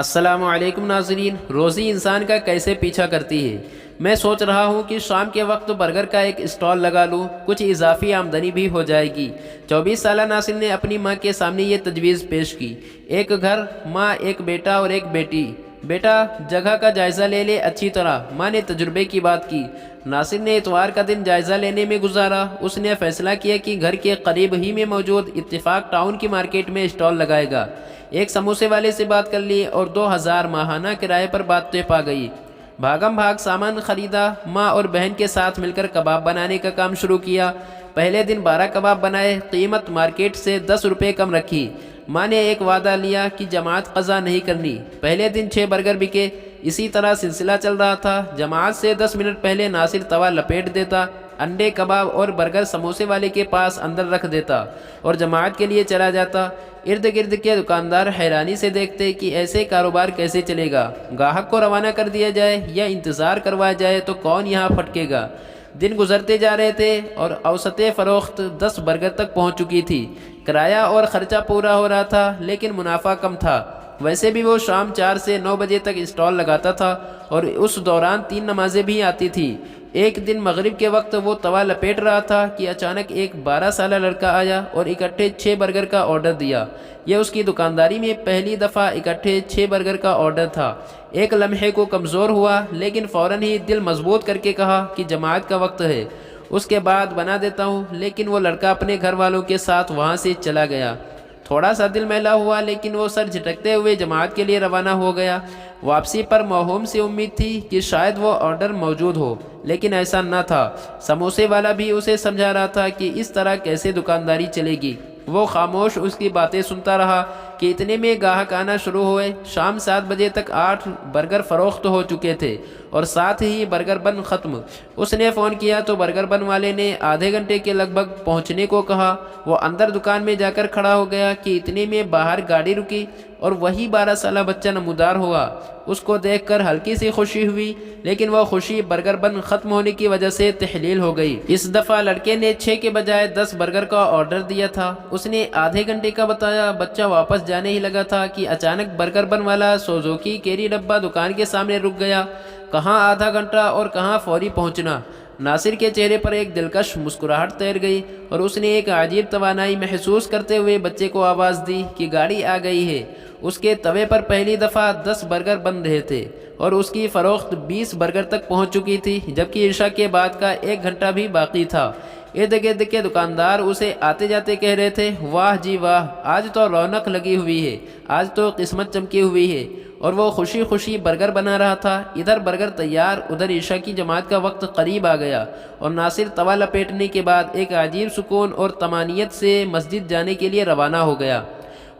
السلام علیکم ناظرین، روزی انسان کا کیسے پیچھا کرتی ہے۔ میں سوچ رہا ہوں کہ شام کے وقت برگر کا ایک اسٹال لگا لوں، کچھ اضافی آمدنی بھی ہو جائے گی۔ 24 سالہ ناصر نے اپنی ماں کے سامنے یہ تجویز پیش کی۔ ایک گھر، ماں، ایک بیٹا اور ایک بیٹی۔ بیٹا جگہ کا جائزہ لے لے اچھی طرح، ماں نے تجربے کی بات کی۔ ناصر نے اتوار کا دن جائزہ لینے میں گزارا۔ اس نے فیصلہ کیا کہ گھر کے قریب ہی میں موجود اتفاق ٹاؤن کی مارکیٹ میں اسٹال لگائے گا۔ ایک سموسے والے سے بات کر لی اور 2000 ماہانہ کرائے پر بات طے پا گئی۔ بھاگم بھاگ سامان خریدا، ماں اور بہن کے ساتھ مل کر کباب بنانے کا کام شروع کیا۔ پہلے دن 12 کباب بنائے، قیمت مارکیٹ سے 10 روپے کم رکھی۔ ماں نے ایک وعدہ لیا کہ جماعت قضا نہیں کرنی۔ پہلے دن 6 برگر بکے۔ اسی طرح سلسلہ چل رہا تھا۔ جماعت سے 10 منٹ پہلے ناصر توا لپیٹ دیتا، انڈے، کباب اور برگر سموسے والے کے پاس اندر رکھ دیتا اور جماعت کے لیے چلا جاتا۔ ارد گرد کے دکاندار حیرانی سے دیکھتے کہ ایسے کاروبار کیسے چلے گا۔ گاہک کو روانہ کر دیا جائے یا انتظار کروایا جائے تو کون یہاں پھٹکے گا۔ دن گزرتے جا رہے تھے اور اوسط فروخت 10 برگر تک پہنچ چکی تھی۔ کرایہ اور خرچہ پورا ہو رہا تھا لیکن منافع کم تھا۔ ویسے بھی وہ شام 4 سے 9 بجے تک اسٹال لگاتا تھا اور اس دوران 3 نمازیں بھی آتی تھی۔ ایک دن مغرب کے وقت وہ توا لپیٹ رہا تھا کہ اچانک ایک 12 سالہ لڑکا آیا اور اکٹھے 6 برگر کا آرڈر دیا۔ یہ اس کی دکانداری میں پہلی دفعہ اکٹھے 6 برگر کا آرڈر تھا۔ ایک لمحے کو کمزور ہوا لیکن فوراً ہی دل مضبوط کر کے کہا کہ جماعت کا وقت ہے، اس کے بعد بنا دیتا ہوں۔ لیکن وہ لڑکا اپنے گھر والوں کے ساتھ وہاں سے چلا گیا۔ تھوڑا سا دل میلا ہوا لیکن وہ سر جھٹکتے ہوئے جماعت کے لیے روانہ ہو گیا۔ واپسی پر موہوم سے امید تھی کہ شاید وہ آرڈر موجود ہو، لیکن ایسا نہ تھا۔ سموسے والا بھی اسے سمجھا رہا تھا کہ اس طرح کیسے دکانداری چلے گی۔ وہ خاموش اس کی باتیں سنتا رہا کہ اتنے میں گاہک آنا شروع ہوئے۔ شام 7 بجے تک 8 برگر فروخت ہو چکے تھے اور ساتھ ہی برگر بن ختم۔ اس نے فون کیا تو برگر بن والے نے آدھے گھنٹے کے لگ بھگ پہنچنے کو کہا۔ وہ اندر دکان میں جا کر کھڑا ہو گیا کہ اتنے میں باہر گاڑی رکی اور وہی 12 سالہ بچہ نمودار ہوا۔ اس کو دیکھ کر ہلکی سی خوشی ہوئی لیکن وہ خوشی برگر بن ختم ہونے کی وجہ سے تحلیل ہو گئی۔ اس دفعہ لڑکے نے 6 کے بجائے 10 برگر کا آرڈر دیا تھا۔ اس نے آدھے گھنٹے کا بتایا۔ بچہ واپس جانے ہی لگا تھا کہ اچانک برگر بن والا سوزوکی کیری ڈبہ دکان کے سامنے رک گیا۔ کہاں آدھا گھنٹہ اور کہاں فوری پہنچنا۔ ناصر کے چہرے پر ایک دلکش مسکراہٹ تیر گئی اور اس نے ایک عجیب توانائی محسوس کرتے ہوئے بچے کو آواز دی کہ گاڑی آ گئی ہے۔ اس کے توے پر پہلی دفعہ 10 برگر بن رہے تھے اور اس کی فروخت 20 برگر تک پہنچ چکی تھی، جبکہ عشاء کے بعد کا 1 گھنٹہ بھی باقی تھا۔ ارد گرد کے دکاندار اسے آتے جاتے کہہ رہے تھے، واہ جی واہ، آج تو رونق لگی ہوئی ہے، آج تو قسمت چمکی ہوئی ہے۔ اور وہ خوشی خوشی برگر بنا رہا تھا۔ ادھر برگر تیار، ادھر عشاء کی جماعت کا وقت قریب آ گیا اور ناصر توا لپیٹنے کے بعد ایک عجیب سکون اور طمانینت سے مسجد جانے کے لیے روانہ ہو گیا۔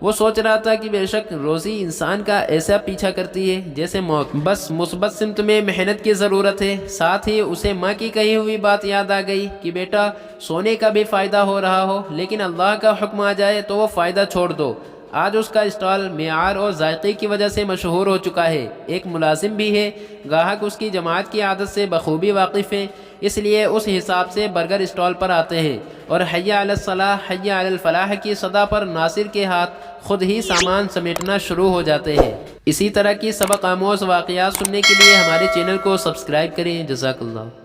وہ سوچ رہا تھا کہ بے شک روزی انسان کا ایسا پیچھا کرتی ہے جیسے موت، بس مثبت سمت میں محنت کی ضرورت ہے۔ ساتھ ہی اسے ماں کی کہی ہوئی بات یاد آ گئی کہ بیٹا، سونے کا بھی فائدہ ہو رہا ہو لیکن اللہ کا حکم آ جائے تو وہ فائدہ چھوڑ دو۔ آج اس کا اسٹال معیار اور ذائقے کی وجہ سے مشہور ہو چکا ہے۔ ایک ملازم بھی ہے، گاہک اس کی جماعت کی عادت سے بخوبی واقف ہیں، اس لیے اس حساب سے برگر اسٹال پر آتے ہیں اور حی علی الصلاح حی علی الفلاح کی صدا پر ناصر کے ہاتھ خود ہی سامان سمیٹنا شروع ہو جاتے ہیں۔ اسی طرح کی سبق آموز واقعات سننے کے لیے ہمارے چینل کو سبسکرائب کریں۔ جزاک اللہ۔